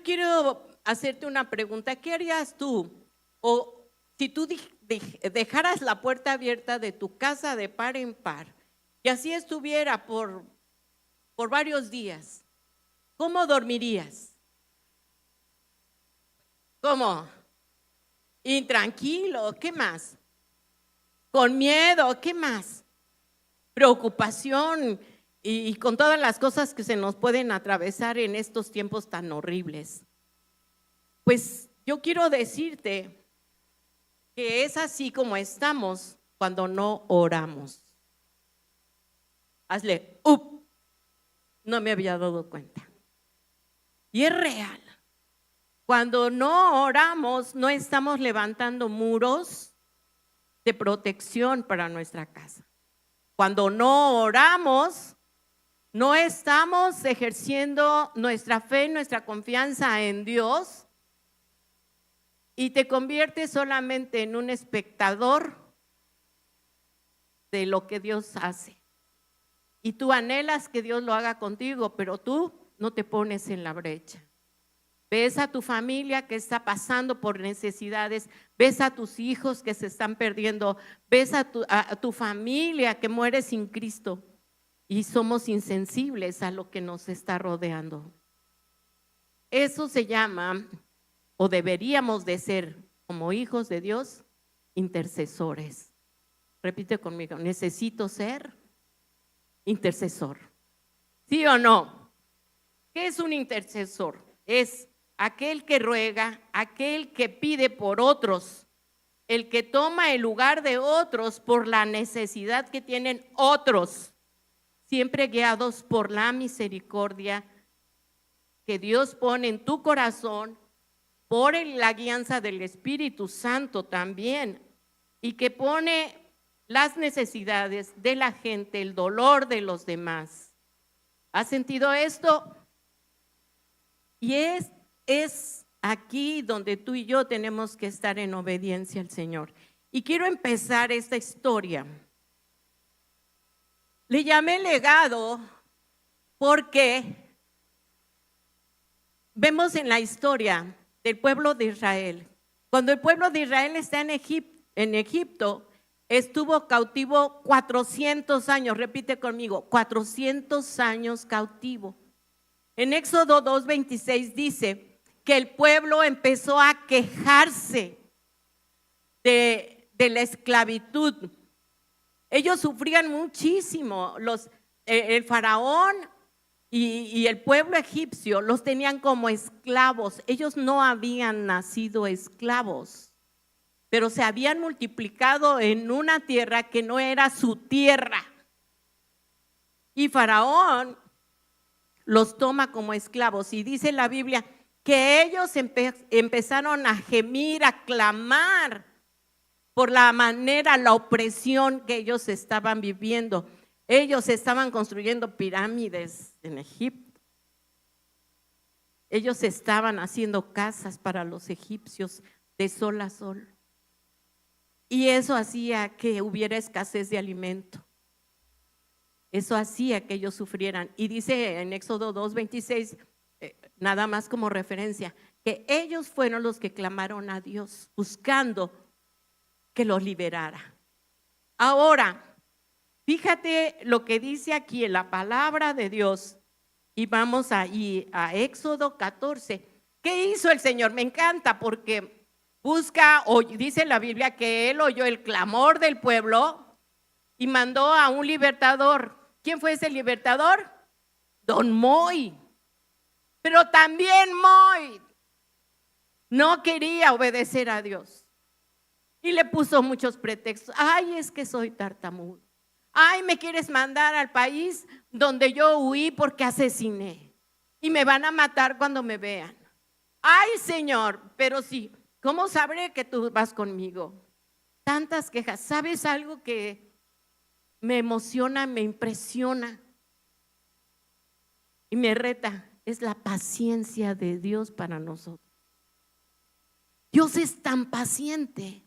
yo quiero hacerte una pregunta. ¿Qué harías tú? O si tú dejaras la puerta abierta de tu casa de par en par y así estuviera por varios días, ¿cómo dormirías? ¿Cómo? Intranquilo, ¿qué más? Con miedo, ¿qué más? Preocupación y con todas las cosas que se nos pueden atravesar en estos tiempos tan horribles. Pues yo quiero decirte que es así como estamos cuando no oramos. Hazle, no me había dado cuenta. Y es real. Cuando no oramos, no estamos levantando muros de protección para nuestra casa. Cuando no oramos, no estamos ejerciendo nuestra fe, nuestra confianza en Dios y te conviertes solamente en un espectador de lo que Dios hace. Y tú anhelas que Dios lo haga contigo, pero tú no te pones en la brecha. Ves a tu familia que está pasando por necesidades, ves a tus hijos que se están perdiendo, ves a tu familia que muere sin Cristo y somos insensibles a lo que nos está rodeando. Eso se llama, o deberíamos de ser como hijos de Dios, intercesores. Repite conmigo, necesito ser intercesor. ¿Sí o no? ¿Qué es un intercesor? Es aquel que ruega, aquel que pide por otros, el que toma el lugar de otros por la necesidad que tienen otros, siempre guiados por la misericordia que Dios pone en tu corazón, por la guianza del Espíritu Santo también, y que pone las necesidades de la gente, el dolor de los demás. ¿Has sentido esto? Y es aquí donde tú y yo tenemos que estar en obediencia al Señor. Y quiero empezar esta historia. Le llamé legado porque vemos en la historia del pueblo de Israel. Cuando el pueblo de Israel está en Egipto, estuvo cautivo 400 años. Repite conmigo, 400 años cautivo. En Éxodo 2:26 dice que el pueblo empezó a quejarse de la esclavitud. Ellos sufrían muchísimo. El faraón y el pueblo egipcio los tenían como esclavos. Ellos no habían nacido esclavos, pero se habían multiplicado en una tierra que no era su tierra. Y Faraón los toma como esclavos. Y dice la Biblia que ellos empezaron a gemir, a clamar por la manera, la opresión que ellos estaban viviendo. Ellos estaban construyendo pirámides en Egipto. Ellos estaban haciendo casas para los egipcios de sol a sol. Y eso hacía que hubiera escasez de alimento. Eso hacía que ellos sufrieran. Y dice en Éxodo 2:26, nada más como referencia, que ellos fueron los que clamaron a Dios buscando que los liberara. Ahora, fíjate lo que dice aquí en la palabra de Dios. Y vamos ahí a Éxodo 14. ¿Qué hizo el Señor? Me encanta porque dice la Biblia que Él oyó el clamor del pueblo y mandó a un libertador. ¿Quién fue ese libertador? Don Moy. Pero también Moy no quería obedecer a Dios. Y le puso muchos pretextos. Ay, es que soy tartamudo. Ay, me quieres mandar al país donde yo huí porque asesiné. Y me van a matar cuando me vean. Ay, Señor, pero sí, ¿cómo sabré que tú vas conmigo? Tantas quejas. ¿Sabes algo que me emociona, me impresiona y me reta? Es la paciencia de Dios para nosotros. Dios es tan paciente.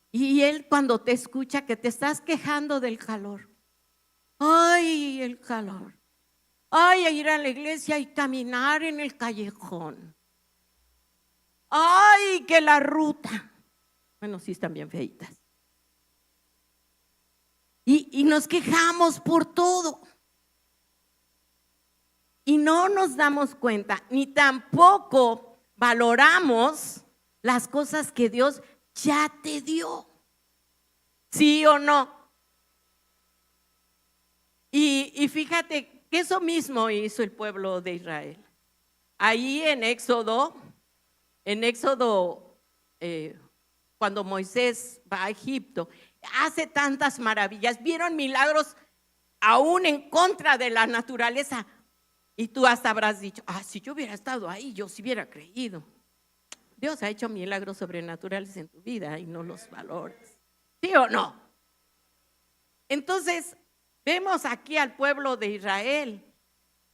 Y Él cuando te escucha que te estás quejando del calor, ay, el calor, Ay, a ir a la iglesia y caminar en el callejón. Ay, que la ruta. Bueno, sí están bien feitas. Y nos quejamos por todo. Y no nos damos cuenta, ni tampoco valoramos las cosas que Dios ya te dio. ¿Sí o no? Y fíjate que eso mismo hizo el pueblo de Israel. Ahí en Éxodo, cuando Moisés va a Egipto, hace tantas maravillas, vieron milagros aún en contra de la naturaleza. Y tú hasta habrás dicho, si yo hubiera estado ahí, yo sí hubiera creído. Dios ha hecho milagros sobrenaturales en tu vida y no los valores. ¿Sí o no? Entonces, vemos aquí al pueblo de Israel,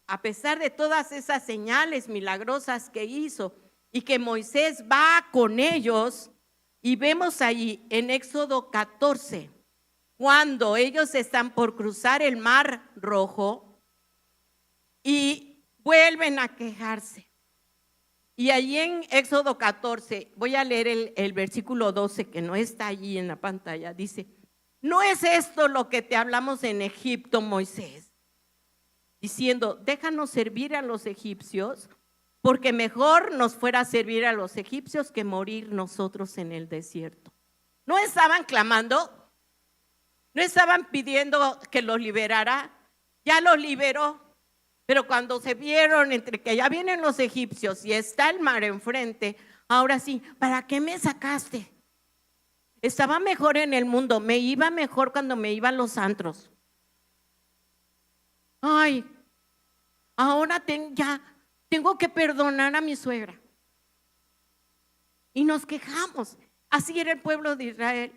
a pesar de todas esas señales milagrosas que hizo y que Moisés va con ellos, y vemos ahí en Éxodo 14, cuando ellos están por cruzar el Mar Rojo y vuelven a quejarse. Y allí en Éxodo 14, voy a leer el versículo 12 que no está allí en la pantalla, dice: ¿no es esto lo que te hablamos en Egipto, Moisés? Diciendo, déjanos servir a los egipcios, porque mejor nos fuera servir a los egipcios que morir nosotros en el desierto. ¿No estaban clamando? ¿No estaban pidiendo que los liberara? Ya los liberó. Pero cuando se vieron entre que ya vienen los egipcios y está el mar enfrente, ahora sí, ¿para qué me sacaste? Estaba mejor en el mundo, me iba mejor cuando me iba a los antros. Ay, ahora ya tengo que perdonar a mi suegra. Y nos quejamos. Así era el pueblo de Israel.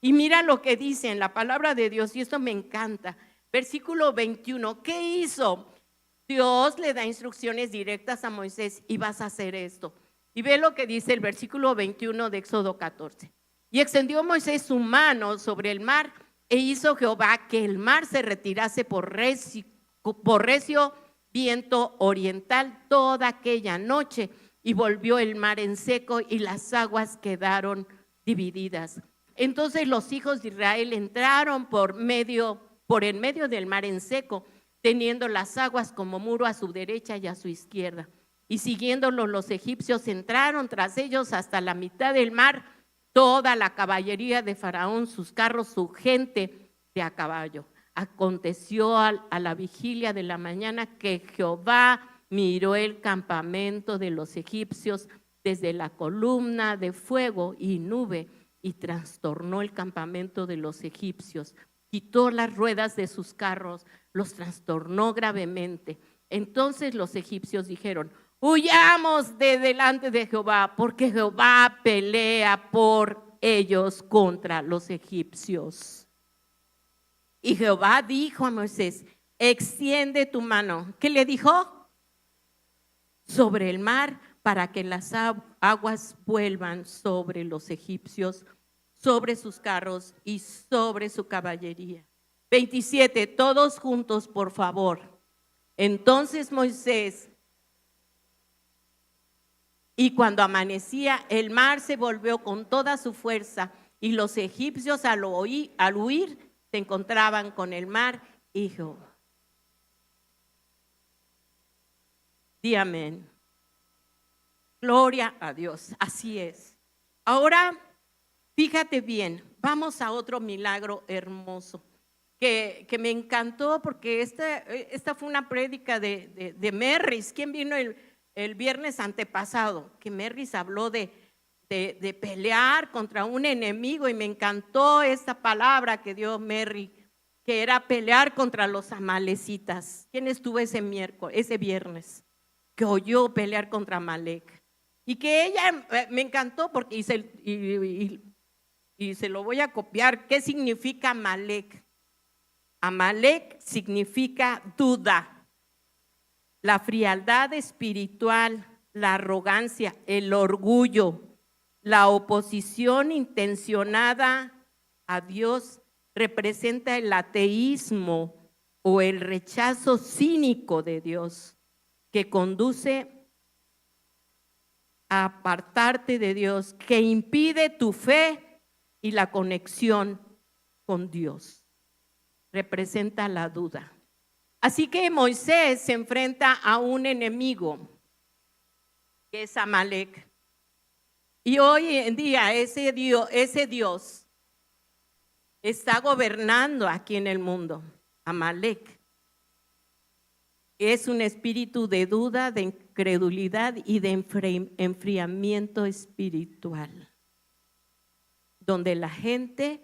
Y mira lo que dice en la palabra de Dios, y esto me encanta. Versículo 21, ¿qué hizo? Dios le da instrucciones directas a Moisés y vas a hacer esto. Y ve lo que dice el versículo 21 de Éxodo 14. Y extendió Moisés su mano sobre el mar e hizo Jehová que el mar se retirase por recio viento oriental toda aquella noche, y volvió el mar en seco y las aguas quedaron divididas. Entonces los hijos de Israel entraron por en medio del mar en seco, teniendo las aguas como muro a su derecha y a su izquierda. Y siguiéndolos los egipcios entraron tras ellos hasta la mitad del mar, toda la caballería de Faraón, sus carros, su gente de a caballo. Aconteció a la vigilia de la mañana que Jehová miró el campamento de los egipcios desde la columna de fuego y nube y trastornó el campamento de los egipcios. Quitó las ruedas de sus carros, los trastornó gravemente. Entonces los egipcios dijeron: huyamos de delante de Jehová, porque Jehová pelea por ellos contra los egipcios. Y Jehová dijo a Moisés: extiende tu mano. ¿Qué le dijo? Sobre el mar, para que las aguas vuelvan sobre los egipcios, sobre sus carros y sobre su caballería. 27, todos juntos, por favor. Entonces Moisés, y cuando amanecía, el mar se volvió con toda su fuerza, y los egipcios al huir se encontraban con el mar y Jehová. Di amén. Gloria a Dios, así es. Ahora, fíjate bien, vamos a otro milagro hermoso que me encantó, porque esta fue una prédica de Merris. ¿Quién vino el viernes antepasado? Que Merris habló de pelear contra un enemigo, y me encantó esta palabra que dio Merris, que era pelear contra los amalecitas. ¿Quién estuvo ese viernes? Que oyó pelear contra Amalek. Y que ella me encantó porque y se lo voy a copiar. ¿Qué significa Amalek? Amalek significa duda, la frialdad espiritual, la arrogancia, el orgullo, la oposición intencionada a Dios. Representa el ateísmo, o el rechazo cínico de Dios que conduce a apartarte de Dios, que impide tu fe y la conexión con Dios. Representa la duda. Así que Moisés se enfrenta a un enemigo, que es Amalek. Y hoy en día ese Dios está gobernando aquí en el mundo. Amalek es un espíritu de duda, de incredulidad y de enfriamiento espiritual, donde la gente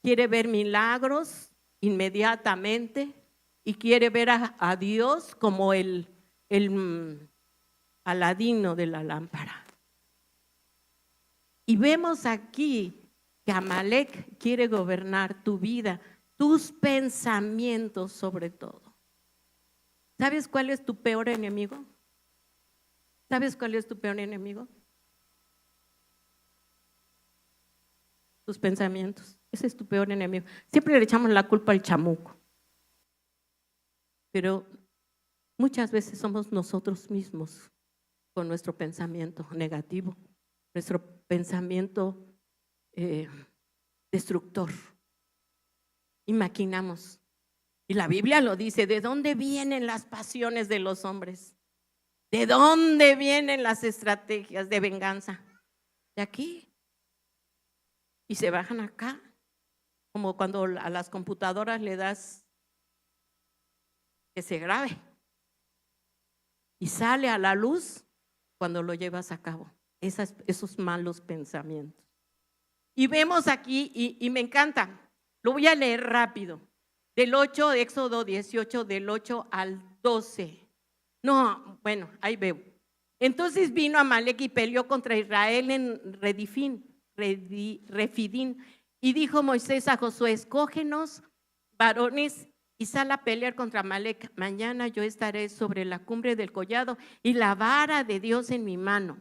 quiere ver milagros inmediatamente y quiere ver a Dios como el Aladino de la lámpara. Y vemos aquí que Amalek quiere gobernar tu vida, tus pensamientos sobre todo. ¿Sabes cuál es tu peor enemigo? ¿Sabes cuál es tu peor enemigo? Tus pensamientos. Ese es tu peor enemigo. Siempre le echamos la culpa al chamuco. Pero muchas veces somos nosotros mismos con nuestro pensamiento negativo, nuestro pensamiento destructor. Y maquinamos. Y la Biblia lo dice, ¿de dónde vienen las pasiones de los hombres? ¿De dónde vienen las estrategias de venganza? De aquí. Y se bajan acá, como cuando a las computadoras le das que se grabe. Y sale a la luz cuando lo llevas a cabo, esos malos pensamientos. Y vemos aquí, y me encanta, lo voy a leer rápido, del 8, de Éxodo 18, del 8 al 12. No, bueno, ahí veo. Entonces vino Amalek y peleó contra Israel en Refidín, y dijo Moisés a Josué, escógenos varones y sal a pelear contra Amalek. Mañana yo estaré sobre la cumbre del collado y la vara de Dios en mi mano.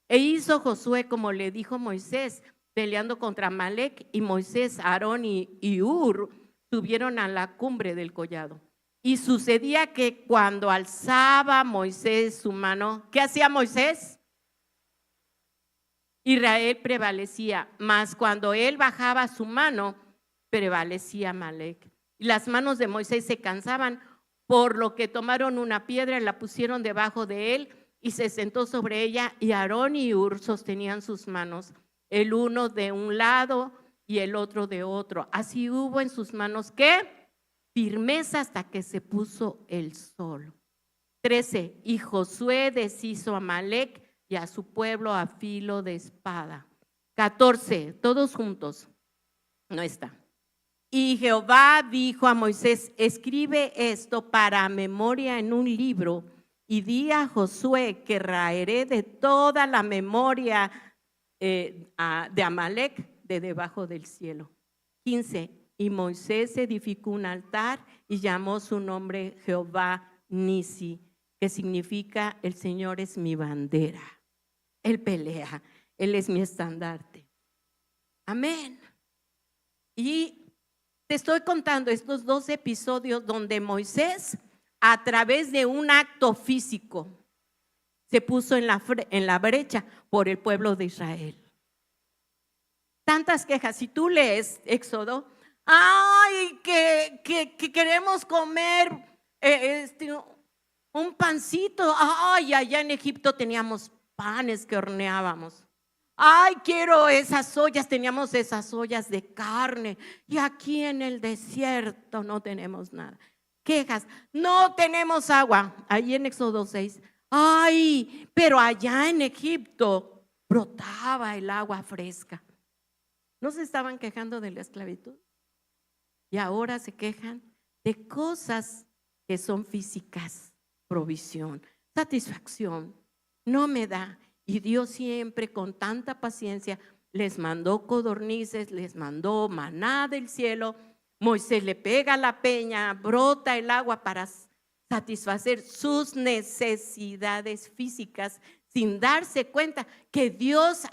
E hizo Josué como le dijo Moisés, peleando contra Amalek, y Moisés, Aarón y Hur subieron a la cumbre del collado. Y sucedía que cuando alzaba Moisés su mano, ¿qué hacía Moisés? Israel prevalecía, mas cuando él bajaba su mano, prevalecía Amalek. Y las manos de Moisés se cansaban, por lo que tomaron una piedra y la pusieron debajo de él y se sentó sobre ella, y Aarón y Hur sostenían sus manos, el uno de un lado y el otro de otro. Así hubo en sus manos, ¿qué? Firmeza hasta que se puso el sol. 13. Y Josué deshizo a Amalek y a su pueblo a filo de espada. 14. Todos juntos. No está. Y Jehová dijo a Moisés, escribe esto para memoria en un libro y di a Josué que raeré de toda la memoria de Amalek de debajo del cielo. 15. Y Moisés edificó un altar y llamó su nombre Jehová Nisi, que significa el Señor es mi bandera. Él pelea, Él es mi estandarte. Amén. Y te estoy contando estos 2 episodios donde Moisés, a través de un acto físico, se puso en la brecha por el pueblo de Israel. Tantas quejas. Si tú lees Éxodo, ay, que queremos comer un pancito. Ay, allá en Egipto teníamos panes que horneábamos. Ay, quiero esas ollas, teníamos esas ollas de carne. Y aquí en el desierto no tenemos nada. Quejas, no tenemos agua. Ahí en Éxodo 6. Ay, pero allá en Egipto brotaba el agua fresca. ¿No se estaban quejando de la esclavitud? Y ahora se quejan de cosas que son físicas, provisión, satisfacción. No me da. Y Dios siempre con tanta paciencia les mandó codornices, les mandó maná del cielo. Moisés le pega la peña, brota el agua para satisfacer sus necesidades físicas sin darse cuenta que Dios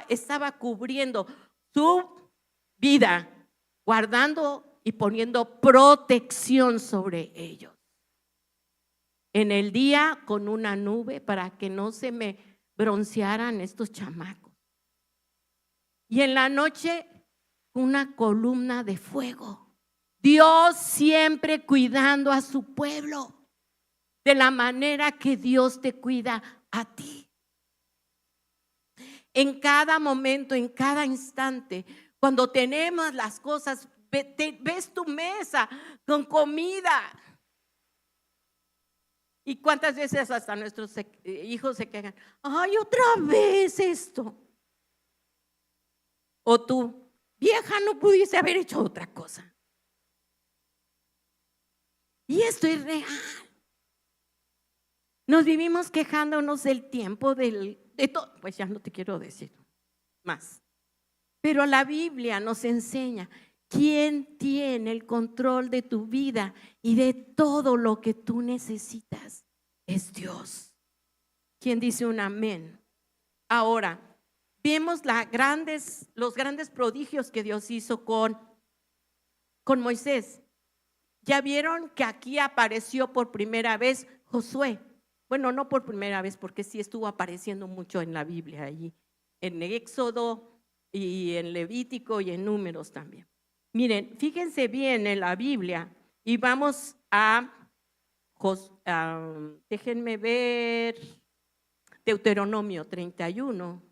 estaba cubriendo su vida, guardando y poniendo protección sobre ellos. En el día con una nube para que no se me broncearan estos chamacos. Y en la noche una columna de fuego. Dios siempre cuidando a su pueblo de la manera que Dios te cuida a ti. En cada momento, en cada instante, cuando tenemos las cosas, ves tu mesa con comida. ¿Y cuántas veces hasta nuestros hijos se quejan? ¡Ay, otra vez esto! O tú, vieja, no pudiste haber hecho otra cosa. Y esto es real. Nos vivimos quejándonos del tiempo, de todo. Pues ya no te quiero decir más. Pero la Biblia nos enseña quién tiene el control de tu vida y de todo lo que tú necesitas. Es Dios. ¿Quién dice un amén? Ahora, vemos los grandes prodigios que Dios hizo con Moisés. Ya vieron que aquí apareció por primera vez Josué. Bueno, no por primera vez, porque sí estuvo apareciendo mucho en la Biblia allí, en Éxodo y en Levítico y en Números también. Miren, fíjense bien en la Biblia y vamos déjenme ver, Deuteronomio 31.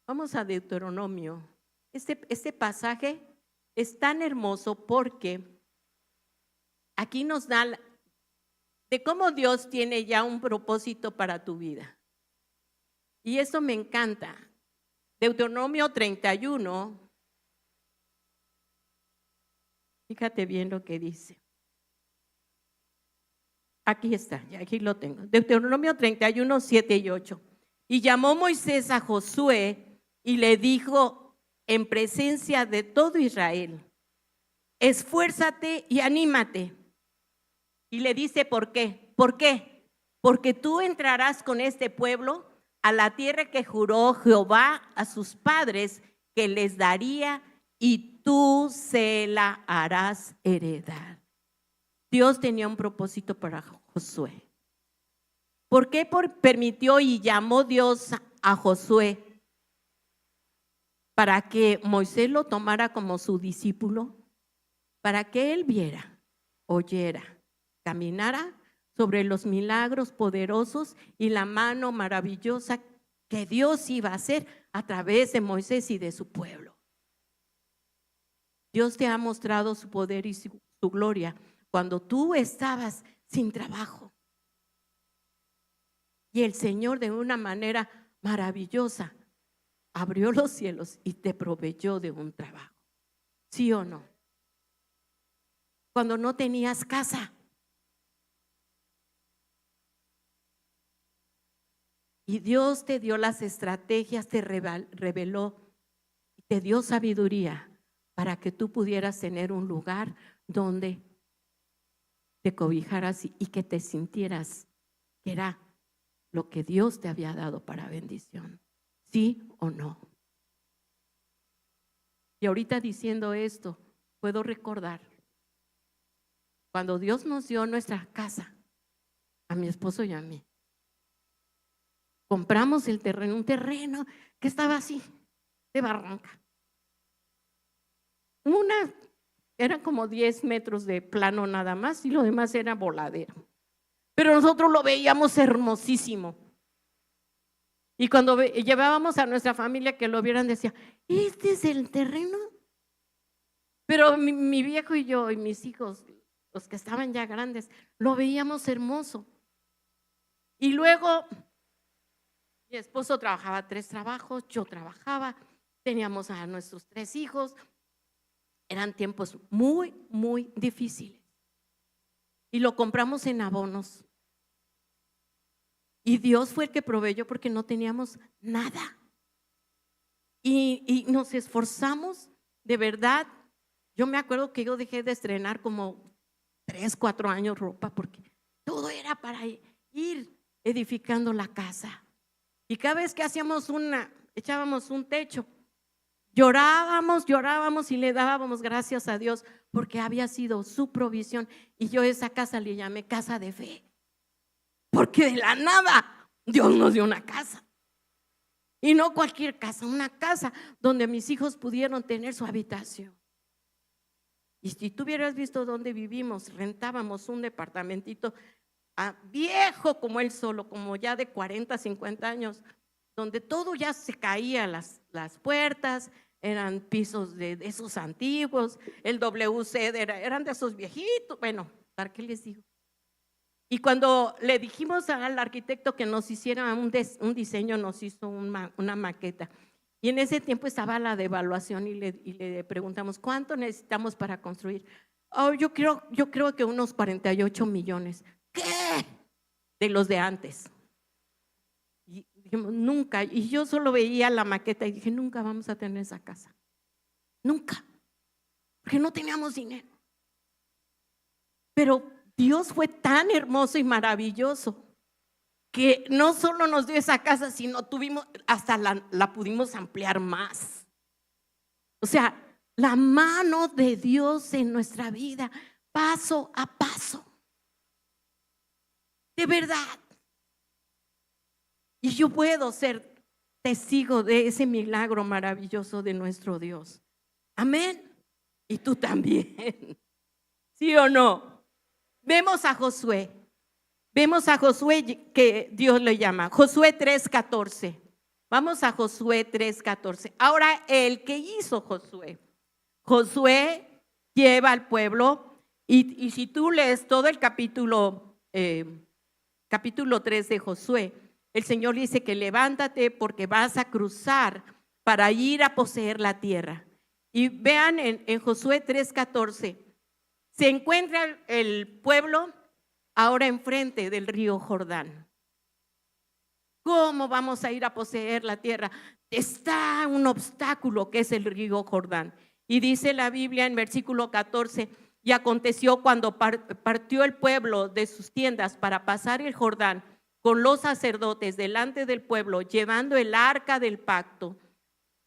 Vamos a Deuteronomio. Este pasaje es tan hermoso porque aquí nos da de cómo Dios tiene ya un propósito para tu vida. Y eso me encanta. Deuteronomio 31. Fíjate bien lo que dice. Aquí está, aquí lo tengo. Deuteronomio 31, 7 y 8. Y llamó Moisés a Josué y le dijo en presencia de todo Israel: esfuérzate y anímate. Y le dice, ¿por qué? ¿Por qué? Porque tú entrarás con este pueblo a la tierra que juró Jehová a sus padres que les daría, y tú se la harás heredar. Dios tenía un propósito para Josué. ¿Por qué permitió y llamó Dios a Josué? Para que Moisés lo tomara como su discípulo, para que él viera, oyera, caminara sobre los milagros poderosos y la mano maravillosa que Dios iba a hacer a través de Moisés y de su pueblo. Dios te ha mostrado su poder y su gloria cuando tú estabas sin trabajo. Y el Señor, de una manera maravillosa, abrió los cielos y te proveyó de un trabajo. ¿Sí o no? Cuando no tenías casa. Y Dios te dio las estrategias, te reveló, te dio sabiduría para que tú pudieras tener un lugar donde te cobijaras y que te sintieras que era lo que Dios te había dado para bendición. ¿Sí o no? Y ahorita diciendo esto, puedo recordar cuando Dios nos dio nuestra casa, a mi esposo y a mí. Compramos el terreno, un terreno que estaba así, de barranca. Eran como 10 metros de plano nada más y lo demás era voladero. Pero nosotros lo veíamos hermosísimo. Y cuando llevábamos a nuestra familia que lo vieran, decía, ¿este es el terreno? Pero mi viejo y yo y mis hijos, los que estaban ya grandes, lo veíamos hermoso. Y luego mi esposo trabajaba 3 trabajos, yo trabajaba, teníamos a nuestros 3 hijos. Eran tiempos muy, muy difíciles. Y lo compramos en abonos. Y Dios fue el que proveyó porque no teníamos nada. Y nos esforzamos, de verdad. Yo me acuerdo que yo dejé de estrenar como 3, 4 años ropa porque todo era para ir edificando la casa. Y cada vez que echábamos un techo, Llorábamos y le dábamos gracias a Dios porque había sido su provisión. Y yo a esa casa le llamé casa de fe, porque de la nada Dios nos dio una casa. Y no cualquier casa, una casa donde mis hijos pudieron tener su habitación. Y si tú hubieras visto dónde vivimos, rentábamos un departamentito viejo como él solo, como ya de 40, 50 años, donde todo ya se caía, las puertas, eran pisos de esos antiguos, el WC eran de esos viejitos. Bueno, ¿para qué les digo? Y cuando le dijimos al arquitecto que nos hiciera un diseño, nos hizo una maqueta. Y en ese tiempo estaba la devaluación y le preguntamos, ¿cuánto necesitamos para construir? Oh, yo creo que unos 48 millones. ¿Qué? De los de antes. Y dijimos, nunca. Y yo solo veía la maqueta y dije, nunca vamos a tener esa casa. Nunca. Porque no teníamos dinero. Pero Dios fue tan hermoso y maravilloso que no solo nos dio esa casa, sino hasta la pudimos ampliar más. O sea, la mano de Dios en nuestra vida, paso a paso. De verdad. Y yo puedo ser testigo de ese milagro maravilloso de nuestro Dios. Amén. Y tú también. ¿Sí o no? Vemos a Josué que Dios le llama. Josué 3:14. Vamos a Josué 3:14. Ahora, el que hizo Josué lleva al pueblo y si tú lees todo el capítulo 3 de Josué, el Señor dice que levántate porque vas a cruzar para ir a poseer la tierra. Y vean en Josué 3:14. Se encuentra el pueblo ahora enfrente del río Jordán. ¿Cómo vamos a ir a poseer la tierra? Está un obstáculo que es el río Jordán. Y dice la Biblia en versículo 14, y aconteció cuando partió el pueblo de sus tiendas para pasar el Jordán con los sacerdotes delante del pueblo, llevando el arca del pacto,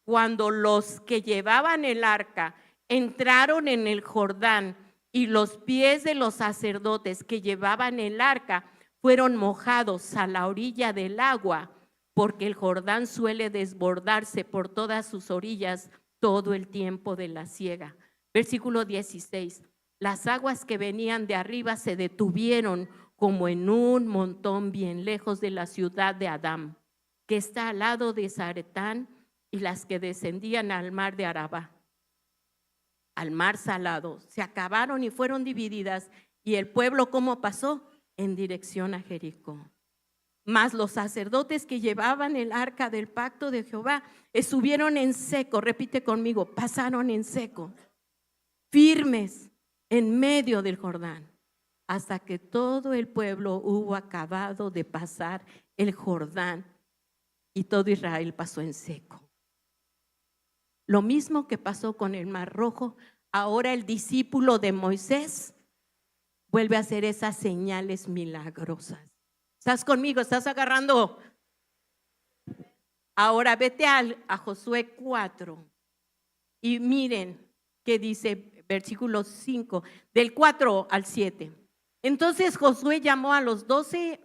cuando los que llevaban el arca entraron en el Jordán, y los pies de los sacerdotes que llevaban el arca fueron mojados a la orilla del agua, porque el Jordán suele desbordarse por todas sus orillas todo el tiempo de la siega. Versículo 16. Las aguas que venían de arriba se detuvieron como en un montón bien lejos de la ciudad de Adám, que está al lado de Zaretán, y las que descendían al mar de Arabá, al mar salado, se acabaron y fueron divididas. Y el pueblo, ¿cómo pasó? En dirección a Jericó. Mas los sacerdotes que llevaban el arca del pacto de Jehová estuvieron en seco, repite conmigo, pasaron en seco, firmes en medio del Jordán, hasta que todo el pueblo hubo acabado de pasar el Jordán, y todo Israel pasó en seco. Lo mismo que pasó con el Mar Rojo, ahora el discípulo de Moisés vuelve a hacer esas señales milagrosas. ¿Estás conmigo? ¿Estás agarrando? Ahora vete a Josué 4 y miren qué dice versículo 5, del 4 al 7. Entonces Josué llamó a los 12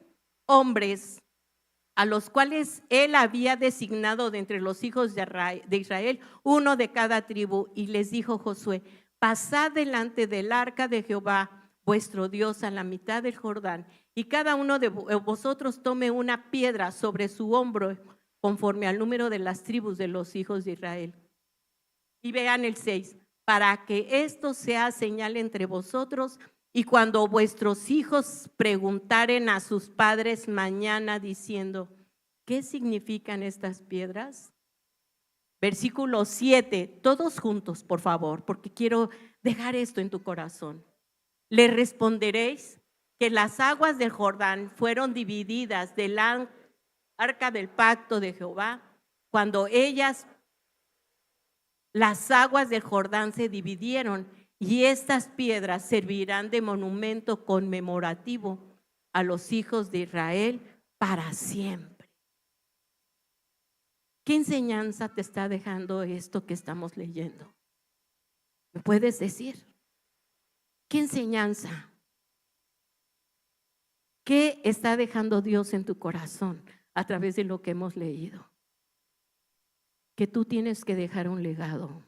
hombres a los cuales él había designado de entre los hijos de Israel, uno de cada tribu, y les dijo Josué: pasad delante del arca de Jehová vuestro Dios a la mitad del Jordán, y cada uno de vosotros tome una piedra sobre su hombro conforme al número de las tribus de los hijos de Israel. Y vean el 6, para que esto sea señal entre vosotros, y cuando vuestros hijos preguntaren a sus padres mañana diciendo: ¿qué significan estas piedras? Versículo 7, todos juntos, por favor, porque quiero dejar esto en tu corazón. Le responderéis que las aguas del Jordán fueron divididas del arca del pacto de Jehová, cuando las aguas del Jordán se dividieron, y estas piedras servirán de monumento conmemorativo a los hijos de Israel para siempre. ¿Qué enseñanza te está dejando esto que estamos leyendo? ¿Me puedes decir? ¿Qué enseñanza? ¿Qué está dejando Dios en tu corazón a través de lo que hemos leído? Que tú tienes que dejar un legado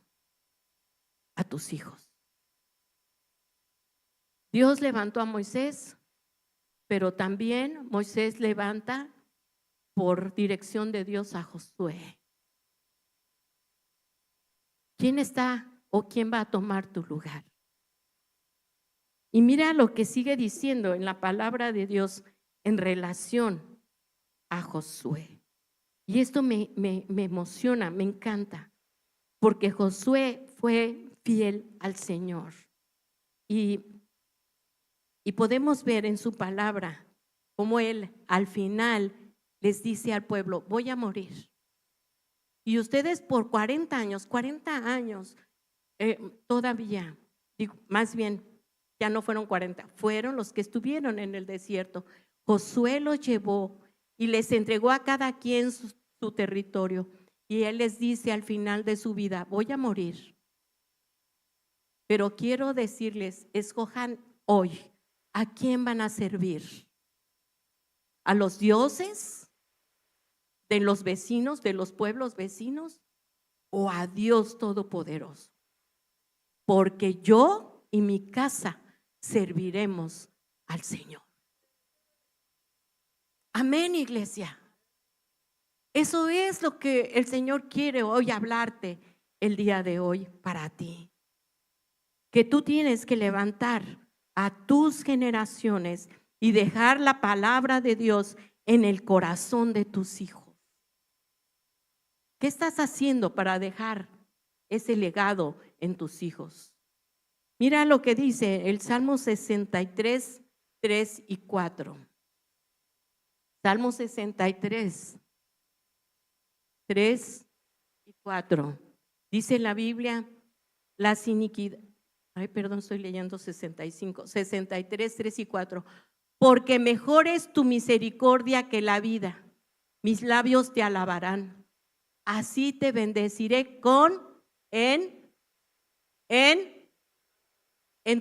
a tus hijos. Dios levantó a Moisés, pero también Moisés levanta por dirección de Dios a Josué. ¿Quién está o quién va a tomar tu lugar? Y mira lo que sigue diciendo en la palabra de Dios en relación a Josué. Y esto me emociona, me encanta, porque Josué fue fiel al Señor. Y podemos ver en su palabra cómo él al final les dice al pueblo: voy a morir. Y ustedes por 40 años, todavía, digo, más bien, ya no fueron 40, fueron los que estuvieron en el desierto. Josué los llevó y les entregó a cada quien su territorio. Y él les dice al final de su vida: voy a morir. Pero quiero decirles, escojan hoy, ¿a quién van a servir? ¿A los dioses de los vecinos, de los pueblos vecinos, o a Dios Todopoderoso? Porque yo y mi casa serviremos al Señor. Amén, iglesia. Eso es lo que el Señor quiere hoy hablarte el día de hoy para ti. Que tú tienes que levantar a tus generaciones y dejar la palabra de Dios en el corazón de tus hijos. ¿Qué estás haciendo para dejar ese legado en tus hijos? Mira lo que dice el Salmo 63, 3 y 4. Salmo 63, 3 y 4. Dice la Biblia, las iniquidades. Estoy leyendo 65, 63, 3 y 4. Porque mejor es tu misericordia que la vida. Mis labios te alabarán. Así te bendeciré en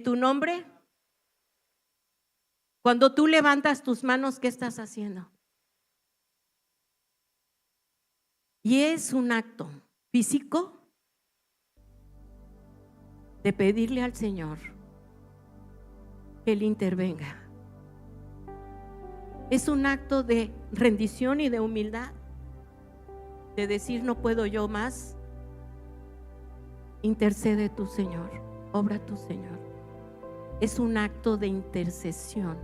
tu nombre. Cuando tú levantas tus manos, ¿qué estás haciendo? Y es un acto físico de pedirle al Señor que Él intervenga. Es un acto de rendición y de humildad, de decir: no puedo yo más. Intercede tú, Señor, obra tú, Señor. Es un acto de intercesión,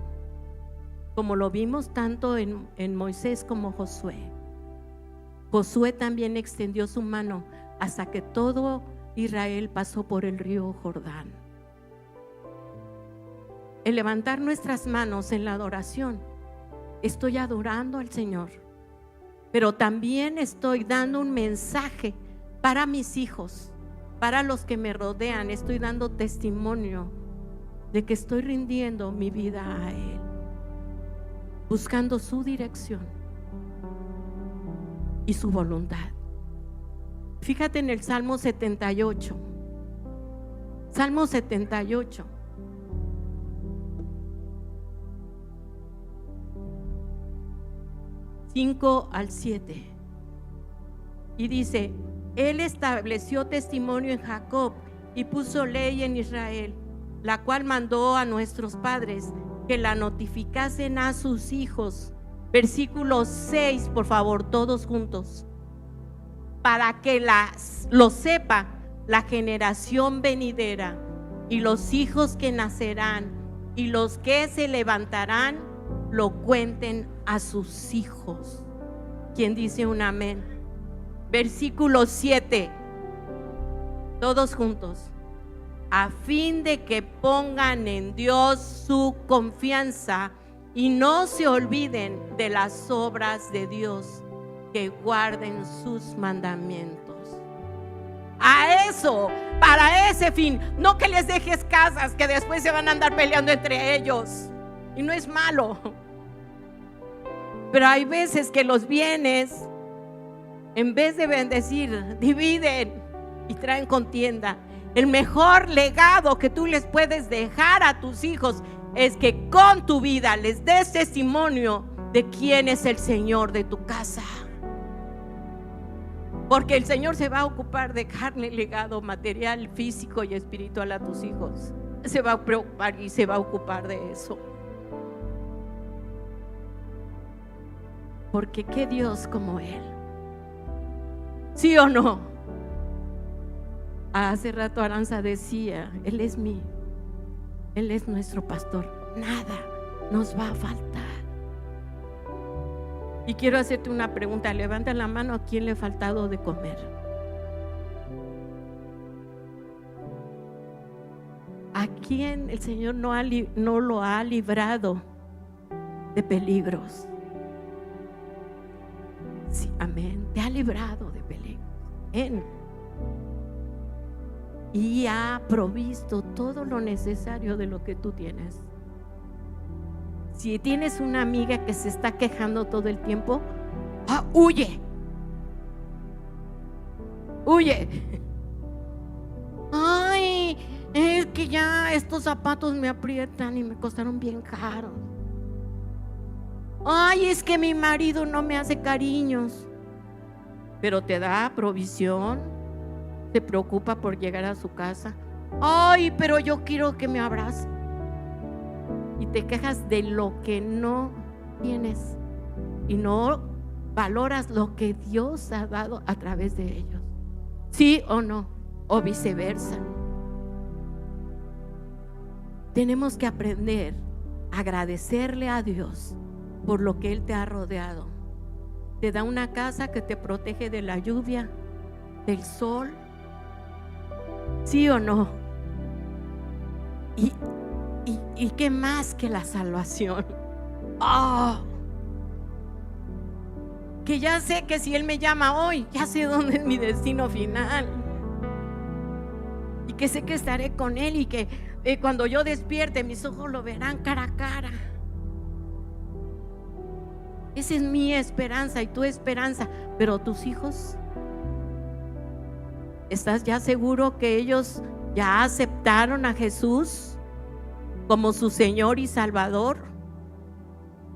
como lo vimos tanto en Moisés como Josué. Josué también extendió su mano hasta que todo Israel pasó por el río Jordán. El levantar nuestras manos en la adoración, estoy adorando al Señor, pero también estoy dando un mensaje para mis hijos, para los que me rodean. Estoy dando testimonio de que estoy rindiendo mi vida a Él, buscando su dirección y su voluntad. Fíjate en el Salmo 78. Salmo 78. Cinco al 7. Y dice: Él estableció testimonio en Jacob y puso ley en Israel, la cual mandó a nuestros padres que la notificasen a sus hijos. Versículo 6, por favor, todos juntos. Para que lo sepa la generación venidera y los hijos que nacerán y los que se levantarán, lo cuenten a sus hijos. ¿Quién dice un amén? Versículo 7, todos juntos. A fin de que pongan en Dios su confianza y no se olviden de las obras de Dios, que guarden sus mandamientos. A eso, para ese fin, no que les dejes casas que después se van a andar peleando entre ellos. Y no es malo, pero hay veces que los bienes En vez de bendecir, dividen y traen contienda. El mejor legado que tú les puedes dejar a tus hijos es que con tu vida les des testimonio de quién es el Señor de tu casa. Porque el Señor se va a ocupar de darle legado material, físico y espiritual a tus hijos. Se va a preocupar y se va a ocupar de eso. Porque qué Dios como Él. ¿Sí o no? Hace rato Aranza decía, Él es nuestro pastor. Nada nos va a faltar. Y quiero hacerte una pregunta. Levanta la mano, ¿a quién le ha faltado de comer? ¿A quién el Señor no lo ha librado de peligros? Sí, amén. Te ha librado de peligros. Amén. Y ha provisto todo lo necesario de lo que tú tienes. Si tienes una amiga que se está quejando todo el tiempo, huye. Huye. Ay, es que ya estos zapatos me aprietan y me costaron bien caros. Ay, es que mi marido no me hace cariños. Pero te da provisión, se preocupa por llegar a su casa. Ay, pero yo quiero que me abrace. Y te quejas de lo que no tienes y no valoras lo que Dios ha dado a través de ellos. ¿Sí o no? O viceversa. Tenemos que aprender a agradecerle a Dios por lo que Él te ha rodeado. Te da una casa que te protege de la lluvia, del sol. ¿Sí o no? ¿Y qué más que la salvación? Que ya sé que si Él me llama hoy, ya sé dónde es mi destino final. Y que sé que estaré con Él y que cuando yo despierte, mis ojos lo verán cara a cara. Esa es mi esperanza y tu esperanza. Pero tus hijos, ¿estás ya seguro que ellos ya aceptaron a Jesús como su Señor y Salvador?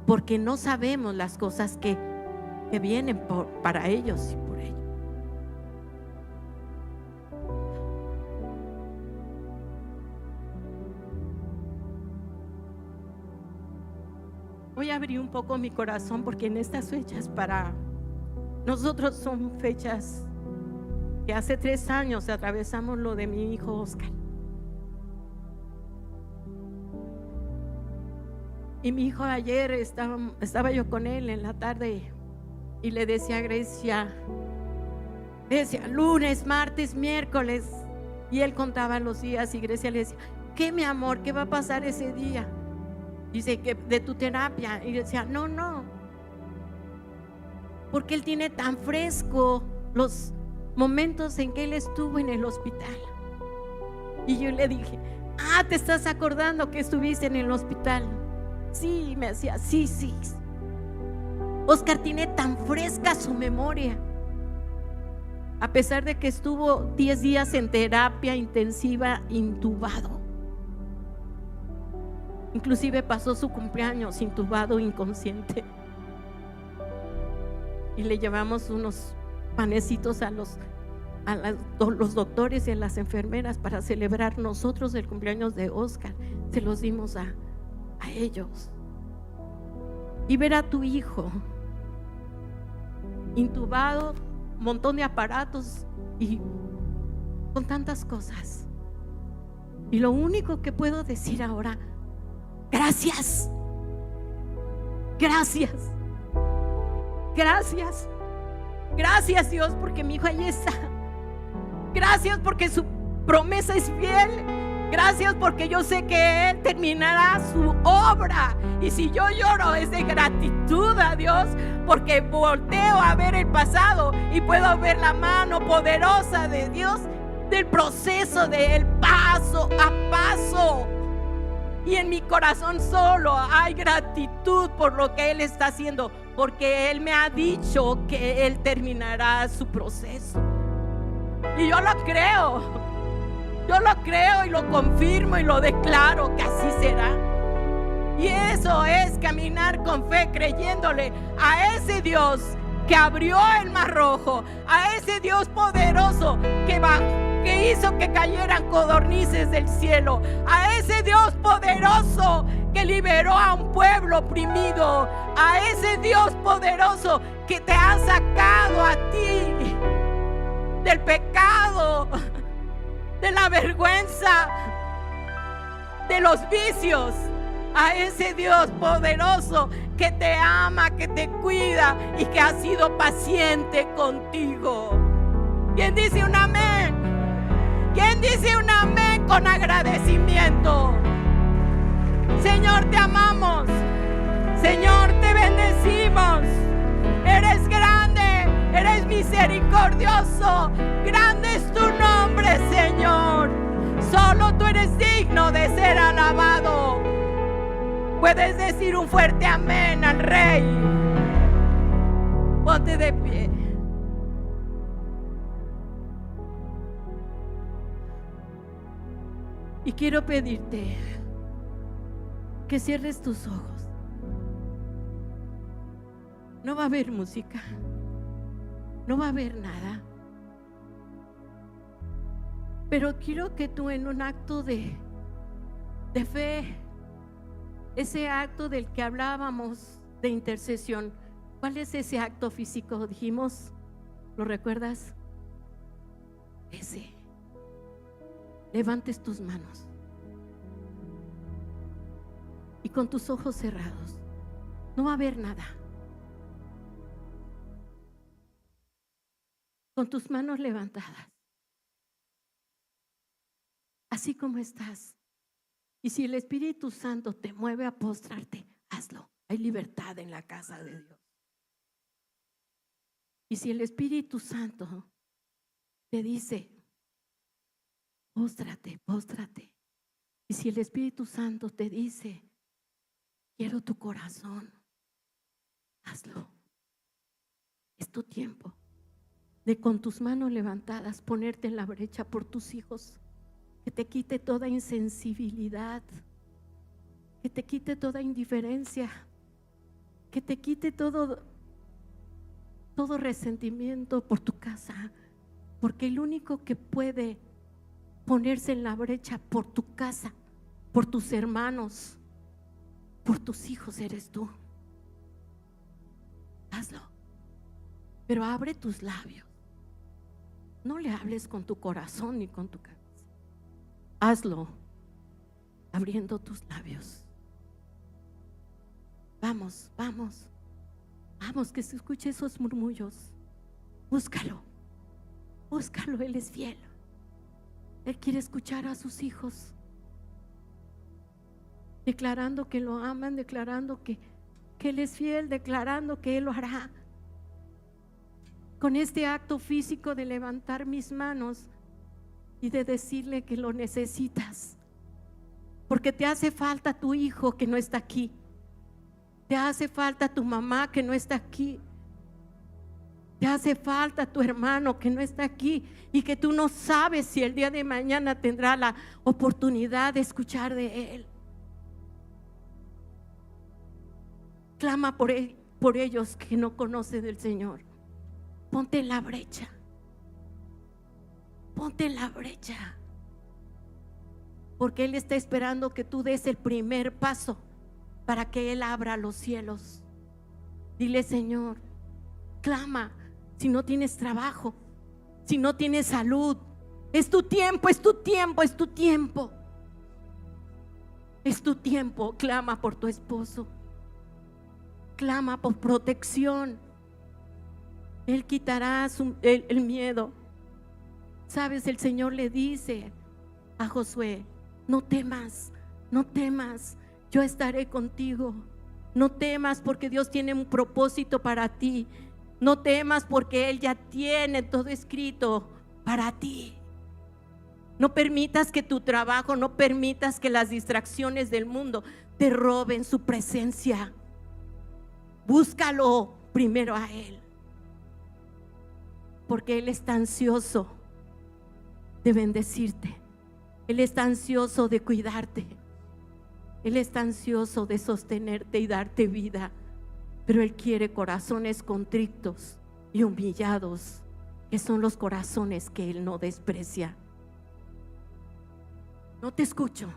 Porque no sabemos las cosas que vienen para ellos y por ellos. Voy a abrir un poco mi corazón porque en estas fechas para nosotros son fechas que hace 3 años atravesamos lo de mi hijo Oscar. Y mi hijo ayer estaba yo con él en la tarde y le decía a Grecia, decía lunes, martes, miércoles, y él contaba los días y Grecia le decía, ¿qué, mi amor? ¿Qué va a pasar ese día? Dice que de tu terapia. Y decía, no, porque él tiene tan fresco los momentos en que él estuvo en el hospital. Y yo le dije, ¿te estás acordando que estuviste en el hospital? Sí, me decía, sí. Oscar tiene tan fresca su memoria. A pesar de que estuvo 10 días en terapia intensiva, intubado. Inclusive pasó su cumpleaños intubado, inconsciente. Y le llevamos unos panecitos a los doctores y a las enfermeras para celebrar nosotros el cumpleaños de Oscar. Se los dimos a ellos. Y ver a tu hijo intubado, un montón de aparatos y con tantas cosas. Y lo único que puedo decir ahora, gracias Dios, porque mi hijo ahí está. Gracias porque su promesa es fiel. Gracias porque yo sé que Él terminará su obra. Y si yo lloro es de gratitud a Dios, porque volteo a ver el pasado y puedo ver la mano poderosa de Dios del proceso de Él paso a paso. Y en mi corazón solo hay gratitud por lo que Él está haciendo porque Él me ha dicho que Él terminará su proceso. Y yo lo creo y lo confirmo y lo declaro que así será. Y eso es caminar con fe, creyéndole a ese Dios que abrió el mar rojo, a ese Dios poderoso que hizo que cayeran codornices del cielo, a ese Dios poderoso que liberó a un pueblo oprimido, a ese Dios poderoso que te ha sacado a ti del pecado, de la vergüenza, de los vicios, a ese Dios poderoso que te ama, que te cuida y que ha sido paciente contigo. ¿Quién dice un amén? ¿Quién dice un amén con agradecimiento? Señor, te amamos. Señor, te bendecimos. Eres grande, eres misericordioso. Grande es tu nombre, Señor. Solo tú eres digno de ser alabado. Puedes decir un fuerte amén al Rey. Ponte de pie. Y quiero pedirte que cierres tus ojos. No va a haber música, no va a haber nada, pero quiero que tú, en un acto de fe, ese acto del que hablábamos de intercesión, ¿cuál es ese acto físico? Dijimos, ¿lo recuerdas? Ese. Levantes tus manos y con tus ojos cerrados. No va a haber nada. Con tus manos levantadas, así como estás. Y si el Espíritu Santo te mueve a postrarte, hazlo. Hay libertad en la casa de Dios. Y si el Espíritu Santo te dice, póstrate, póstrate. Y si el Espíritu Santo te dice, quiero tu corazón, hazlo. Es tu tiempo de, con tus manos levantadas, ponerte en la brecha por tus hijos. Que te quite toda insensibilidad, que te quite toda indiferencia, que te quite todo resentimiento por tu casa, porque el único que puede ponerse en la brecha por tu casa, por tus hermanos, por tus hijos, eres tú. Hazlo, pero abre tus labios. No le hables con tu corazón ni con tu cabeza. Hazlo abriendo tus labios. Vamos, vamos, vamos, que se escuche esos murmullos. Búscalo, búscalo, Él es fiel. Él quiere escuchar a sus hijos, declarando que lo aman, declarando que Él es fiel, declarando que Él lo hará. Con este acto físico de levantar mis manos y de decirle que lo necesitas, porque te hace falta tu hijo que no está aquí, te hace falta tu mamá que no está aquí, te hace falta tu hermano que no está aquí y que tú no sabes si el día de mañana tendrá la oportunidad de escuchar de Él. Clama por ellos que no conocen del Señor. Ponte en la brecha. Ponte en la brecha, porque Él está esperando que tú des el primer paso para que Él abra los cielos. Dile, Señor, clama. Si no tienes trabajo, si no tienes salud, es tu tiempo, es tu tiempo, es tu tiempo. Es tu tiempo. Clama por tu esposo, clama por protección. Él quitará el miedo. Sabes, el Señor le dice a Josué, no temas, no temas, yo estaré contigo. No temas, porque Dios tiene un propósito para ti. No temas, porque Él ya tiene todo escrito para ti. No permitas que tu trabajo, no permitas que las distracciones del mundo te roben su presencia. Búscalo primero a Él, porque Él está ansioso de bendecirte. Él está ansioso de cuidarte. Él está ansioso de sostenerte y darte vida. Pero Él quiere corazones contritos y humillados, que son los corazones que Él no desprecia. No te escucho,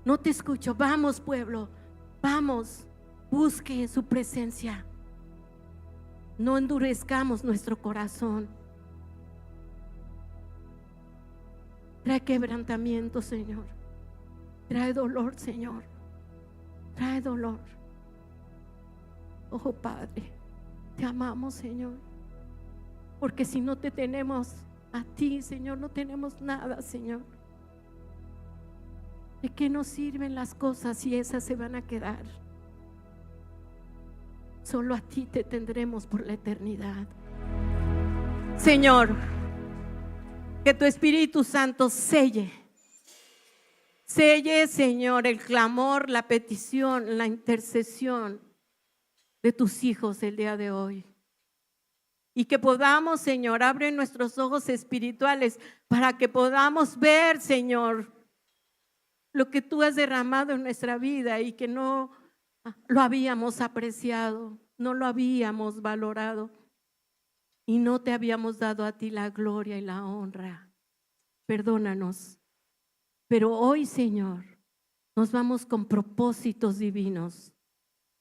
no te escucho. Vamos, pueblo, vamos, busque su presencia. No endurezcamos nuestro corazón. Trae quebrantamiento, Señor. Trae dolor, Señor. Trae dolor. Oh, Padre, te amamos, Señor. Porque si no te tenemos a ti, Señor, no tenemos nada, Señor. ¿De qué nos sirven las cosas si esas se van a quedar? Solo a ti te tendremos por la eternidad. Señor, que tu Espíritu Santo selle, Señor, el clamor, la petición, la intercesión de tus hijos el día de hoy. Y que podamos, Señor, abre nuestros ojos espirituales para que podamos ver, Señor, lo que tú has derramado en nuestra vida y que no lo habíamos apreciado, no lo habíamos valorado y no te habíamos dado a ti la gloria y la honra. Perdónanos. Pero hoy, Señor, nos vamos con propósitos divinos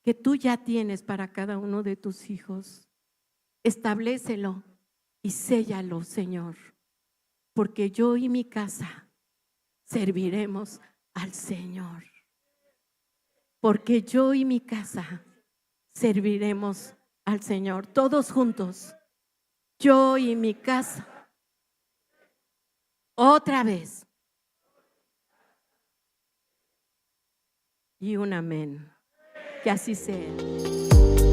que tú ya tienes para cada uno de tus hijos. Establécelo y séllalo, Señor, porque yo y mi casa serviremos al Señor. Porque yo y mi casa serviremos al Señor. Todos juntos. Yo y mi casa. Otra vez. Y un amén. Que así sea.